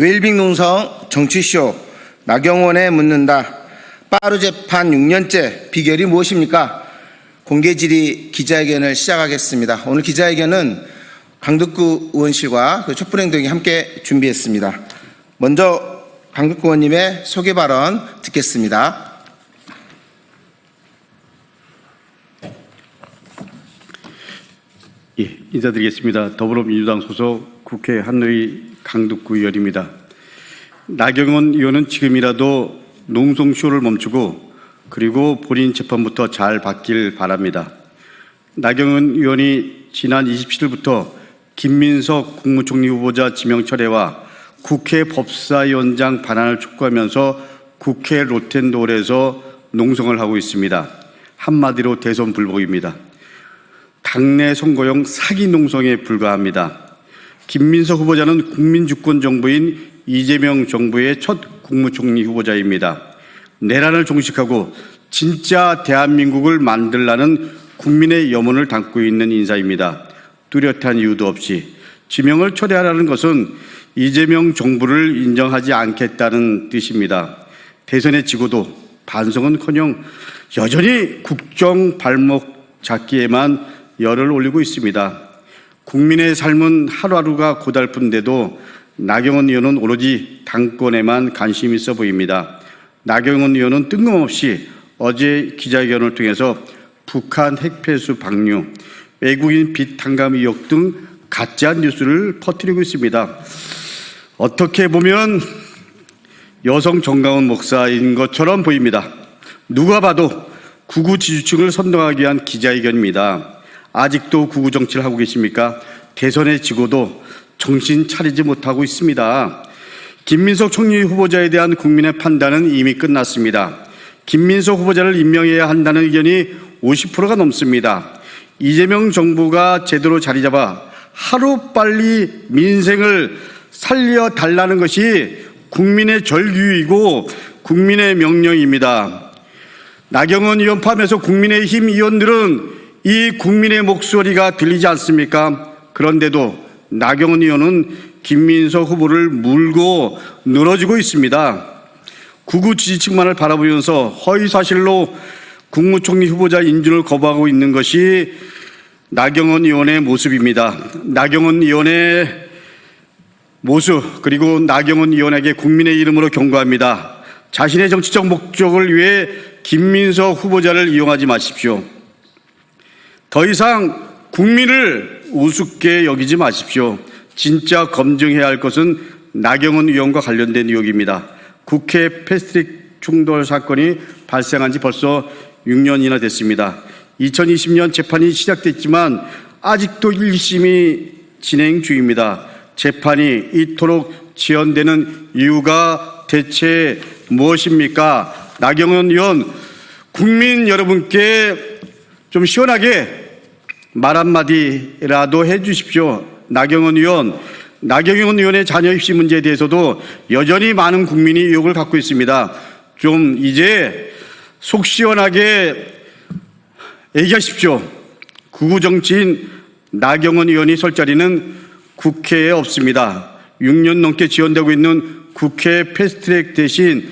웰빙 농성 정치쇼 나경원에 묻는다. 빠루 재판 6년째 비결이 무엇입니까? 공개질의 기자회견을 시작하겠습니다. 오늘 기자회견은 강덕구 의원실과 촛불행동이 함께 준비했습니다. 먼저 강덕구 의원님의 소개 발언 듣겠습니다. 예, 인사드리겠습니다. 더불어민주당 소속 국회 한노위 강덕구 의원입니다. 나경원 의원은 지금이라도 농성쇼를 멈추고 그리고 본인 재판부터 잘 받길 바랍니다. 나경원 의원이 지난 27일부터 김민석 국무총리 후보자 지명 철회와 국회 법사위원장 반환을 촉구하면서 국회 로텐도홀에서 농성을 하고 있습니다. 한마디로 대선 불복입니다. 당내 선거용 사기 농성에 불과합니다. 김민석 후보자는 국민주권 정부인 이재명 정부의 첫 국무총리 후보자입니다. 내란을 종식하고 진짜 대한민국을 만들라는 국민의 염원을 담고 있는 인사입니다. 뚜렷한 이유도 없이 지명을 철회하라는 것은 이재명 정부를 인정하지 않겠다는 뜻입니다. 대선에 지고도 반성은커녕 여전히 국정 발목 잡기에만 열을 올리고 있습니다. 국민의 삶은 하루하루가 고달픈데도 나경원 의원은 오로지 당권에만 관심이 있어 보입니다. 나경원 의원은 뜬금없이 어제 기자회견을 통해서 북한 핵폐수 방류, 외국인 빚 탕감 의혹 등 가짜 뉴스를 퍼뜨리고 있습니다. 어떻게 보면 여성 정강훈 목사인 것처럼 보입니다. 누가 봐도 극우 지지층을 선동하기 위한 기자회견입니다. 아직도 극우 정치를 하고 계십니까? 대선에 지고도 정신 차리지 못하고 있습니다. 김민석 총리 후보자에 대한 국민의 판단은 이미 끝났습니다. 김민석 후보자를 임명해야 한다는 의견이 50%가 넘습니다. 이재명 정부가 제대로 자리 잡아 하루빨리 민생을 살려달라는 것이 국민의 절규이고 국민의 명령입니다. 나경원 의원 포함해서 국민의힘 의원들은 이 국민의 목소리가 들리지 않습니까? 그런데도 나경원 의원은 김민석 후보를 물고 늘어지고 있습니다. 극우 지지층만을 바라보면서 허위사실로 국무총리 후보자 인준을 거부하고 있는 것이 나경원 의원의 모습입니다. 나경원 의원의 모습 그리고 나경원 의원에게 국민의 이름으로 경고합니다. 자신의 정치적 목적을 위해 김민석 후보자를 이용하지 마십시오. 더 이상 국민을 우습게 여기지 마십시오. 진짜 검증해야 할 것은 나경원 의원과 관련된 의혹입니다. 국회 패스트트랙 충돌 사건이 발생한 지 벌써 6년이나 됐습니다. 2020년 재판이 시작됐지만 아직도 1심이 진행 중입니다. 재판이 이토록 지연되는 이유가 대체 무엇입니까? 나경원 의원, 국민 여러분께 좀 시원하게 말 한마디라도 해 주십시오. 나경원 의원의 자녀 입시 문제에 대해서도 여전히 많은 국민이 의혹을 갖고 있습니다. 좀 이제 속 시원하게 얘기하십시오. 극우 정치인 나경원 의원이 설 자리는 국회에 없습니다. 6년 넘게 지연되고 있는 국회 패스트트랙 대신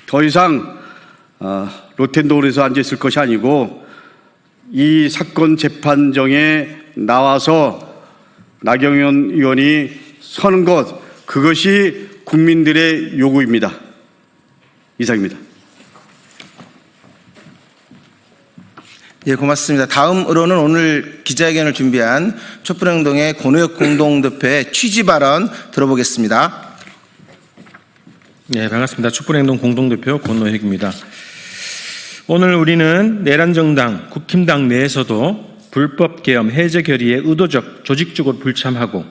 더 이상 로텐도홀에서 앉아있을 것이 아니고 이 사건 재판정에 나와서 나경원 의원이 서는 것, 그것이 국민들의 요구입니다. 이상입니다. 예, 고맙습니다. 다음으로는 오늘 기자회견을 준비한 촛불행동의 권오혁 공동대표의 취지 발언 들어보겠습니다. 네, 반갑습니다. 촛불행동 공동대표 권오혁입니다. 오늘 우리는 내란정당, 국힘당 내에서도 불법 계엄 해제 결의에 의도적, 조직적으로 불참하고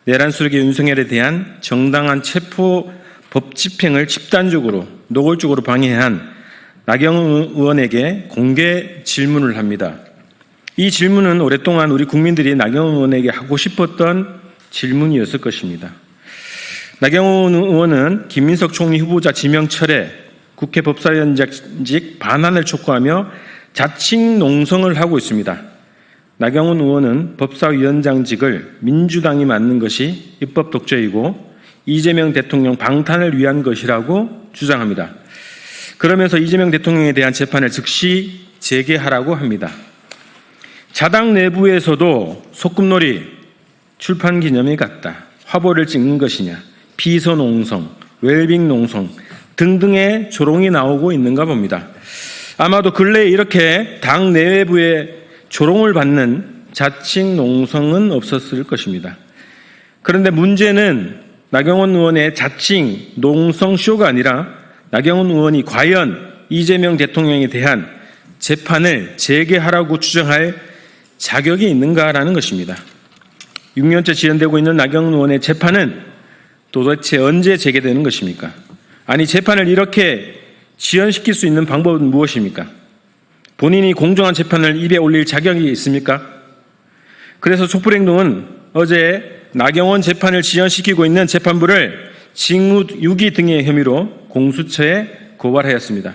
내란 수령의 윤석열에 대한 정당한 체포 법 집행을 집단적으로 노골적으로 방해한 나경원 의원에게 공개 질문을 합니다. 이 질문은 오랫동안 우리 국민들이 나경원 의원에게 하고 싶었던 질문이었을 것입니다. 나경원 의원은 김민석 총리 후보자 지명 철회, 국회 법사위원장직 반환을 촉구하며 자칭 농성을 하고 있습니다. 나경원 의원은 법사위원장직을 민주당이 맡는 것이 입법 독재이고 이재명 대통령 방탄을 위한 것이라고 주장합니다. 그러면서 이재명 대통령에 대한 재판을 즉시 재개하라고 합니다. 자당 내부에서도 소꿉놀이, 출판 기념일 같다, 화보를 찍는 것이냐, 비서농성, 웰빙농성 등등의 조롱이 나오고 있는가 봅니다. 아마도 근래에 이렇게 당 내부에 조롱을 받는 자칭 농성은 없었을 것입니다. 그런데 문제는 나경원 의원의 자칭 농성 쇼가 아니라 나경원 의원이 과연 이재명 대통령에 대한 재판을 재개하라고 주장할 자격이 있는가라는 것입니다. 6년째 지연되고 있는 나경원 의원의 재판은 도대체 언제 재개되는 것입니까? 아니, 재판을 이렇게 지연시킬 수 있는 방법은 무엇입니까? 본인이 공정한 재판을 입에 올릴 자격이 있습니까? 그래서 촛불행동은 어제 나경원 재판을 지연시키고 있는 재판부를 직무유기 등의 혐의로 공수처에 고발하였습니다.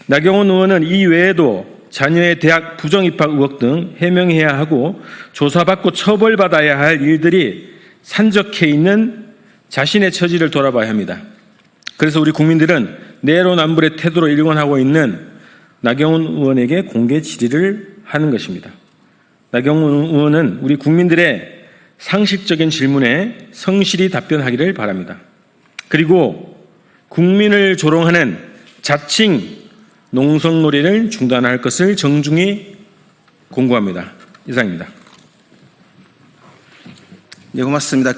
나경원 의원은 이 외에도 자녀의 대학 부정입학 의혹 등 해명해야 하고 조사받고 처벌받아야 할 일들이 산적해 있는 자신의 처지를 돌아봐야 합니다. 그래서 우리 국민들은 내로남불의 태도로 일관하고 있는 나경원 의원에게 공개 질의를 하는 것입니다. 나경원 의원은 우리 국민들의 상식적인 질문에 성실히 답변하기를 바랍니다. 그리고 국민을 조롱하는 자칭 농성놀이를 중단할 것을 정중히 공고합니다. 이상입니다. 네, 고맙습니다.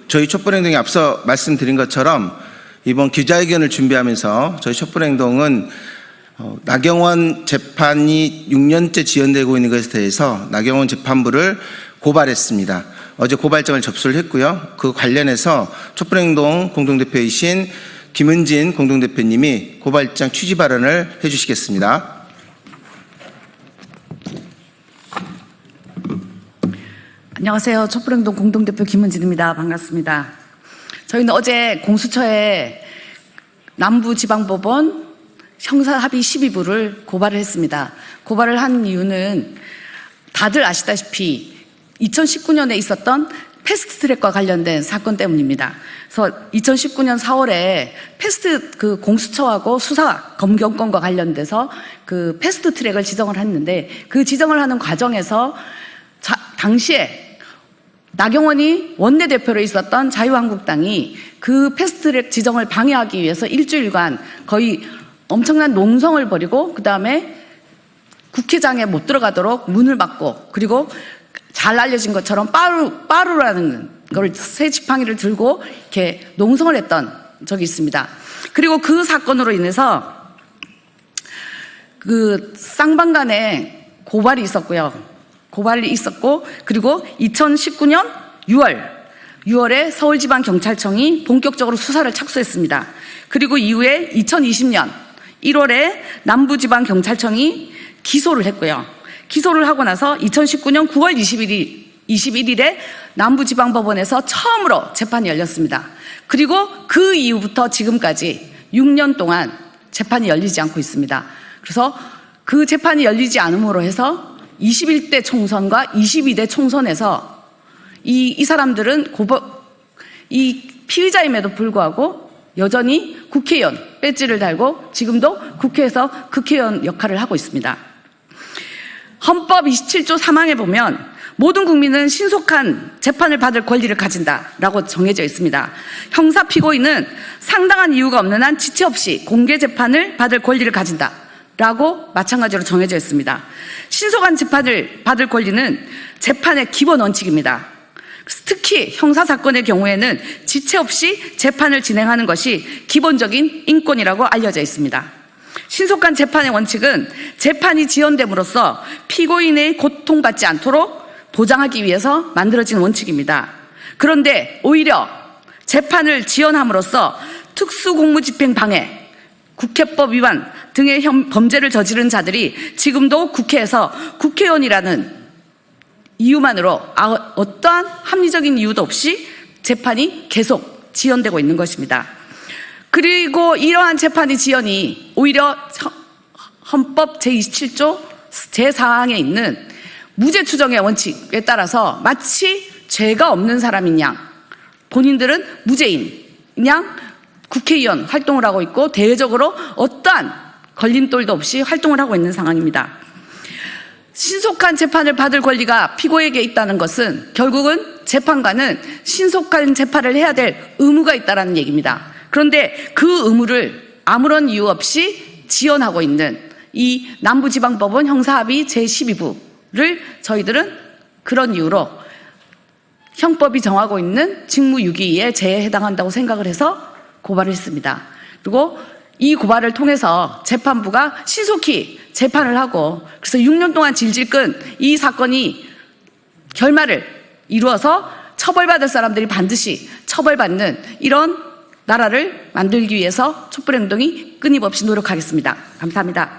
저희 촛불행동이 앞서 말씀드린 것처럼 이번 기자회견을 준비하면서 저희 촛불행동은 나경원 재판이 6년째 지연되고 있는 것에 대해서 나경원 재판부를 고발했습니다. 어제 고발장을 접수를 했고요. 그 관련해서 촛불행동 공동대표이신 김은진 공동대표님이 고발장 취지 발언을 해주시겠습니다. 안녕하세요. 촛불행동 공동대표 김은진입니다. 반갑습니다. 저희는 어제 공수처에 남부지방법원 형사합의 12부를 고발을 했습니다. 고발을 한 이유는 다들 아시다시피 2019년에 있었던 패스트트랙과 관련된 사건 때문입니다. 그래서 2019년 4월에 공수처하고 수사 검경권과 관련돼서 패스트트랙을 지정을 했는데 그 지정을 하는 과정에서 당시에 나경원이 원내대표로 있었던 자유한국당이 그 패스트트랙 지정을 방해하기 위해서 일주일간 거의 엄청난 농성을 벌이고 그 다음에 국회장에 못 들어가도록 문을 막고 그리고 잘 알려진 것처럼 빠루라는 걸 새 지팡이를 들고 이렇게 농성을 했던 적이 있습니다. 그리고 그 사건으로 인해서 쌍방간에 고발이 있었고 그리고 2019년 6월에 서울지방경찰청이 본격적으로 수사를 착수했습니다. 그리고 이후에 2020년 1월에 남부지방경찰청이 기소를 했고요. 기소를 하고 나서 2019년 9월 21일에 남부지방법원에서 처음으로 재판이 열렸습니다. 그리고 그 이후부터 지금까지 6년 동안 재판이 열리지 않고 있습니다. 그래서 그 재판이 열리지 않음으로 해서 21대 총선과 22대 총선에서 이 사람들은 이 피의자임에도 불구하고 여전히 국회의원 배지를 달고 지금도 국회에서 국회의원 역할을 하고 있습니다. 헌법 27조 3항에 보면 모든 국민은 신속한 재판을 받을 권리를 가진다라고 정해져 있습니다. 형사 피고인은 상당한 이유가 없는 한 지체 없이 공개 재판을 받을 권리를 가진다라고 마찬가지로 정해져 있습니다. 신속한 재판을 받을 권리는 재판의 기본 원칙입니다. 특히 형사사건의 경우에는 지체 없이 재판을 진행하는 것이 기본적인 인권이라고 알려져 있습니다. 신속한 재판의 원칙은 재판이 지연됨으로써 피고인의 고통받지 않도록 보장하기 위해서 만들어진 원칙입니다. 그런데 오히려 재판을 지연함으로써 특수공무집행 방해, 국회법 위반 등의 범죄를 저지른 자들이 지금도 국회에서 국회의원이라는 이유만으로 어떠한 합리적인 이유도 없이 재판이 계속 지연되고 있는 것입니다. 그리고 이러한 재판의 지연이 오히려 헌법 제27조 제4항에 있는 무죄 추정의 원칙에 따라서 마치 죄가 없는 사람인 양, 본인들은 무죄인 양 국회의원 활동을 하고 있고 대외적으로 어떠한 걸림돌도 없이 활동을 하고 있는 상황입니다. 신속한 재판을 받을 권리가 피고에게 있다는 것은 결국은 재판관은 신속한 재판을 해야 될 의무가 있다는 얘기입니다. 그런데 그 의무를 아무런 이유 없이 지연하고 있는 이 남부지방법원 형사합의 제12부를 저희들은 그런 이유로 형법이 정하고 있는 직무유기에 제에 해당한다고 생각을 해서 고발을 했습니다. 그리고 이 고발을 통해서 재판부가 신속히 재판을 하고 그래서 6년 동안 질질 끈 이 사건이 결말을 이루어서 처벌받을 사람들이 반드시 처벌받는 이런 나라를 만들기 위해서 촛불행동이 끊임없이 노력하겠습니다. 감사합니다.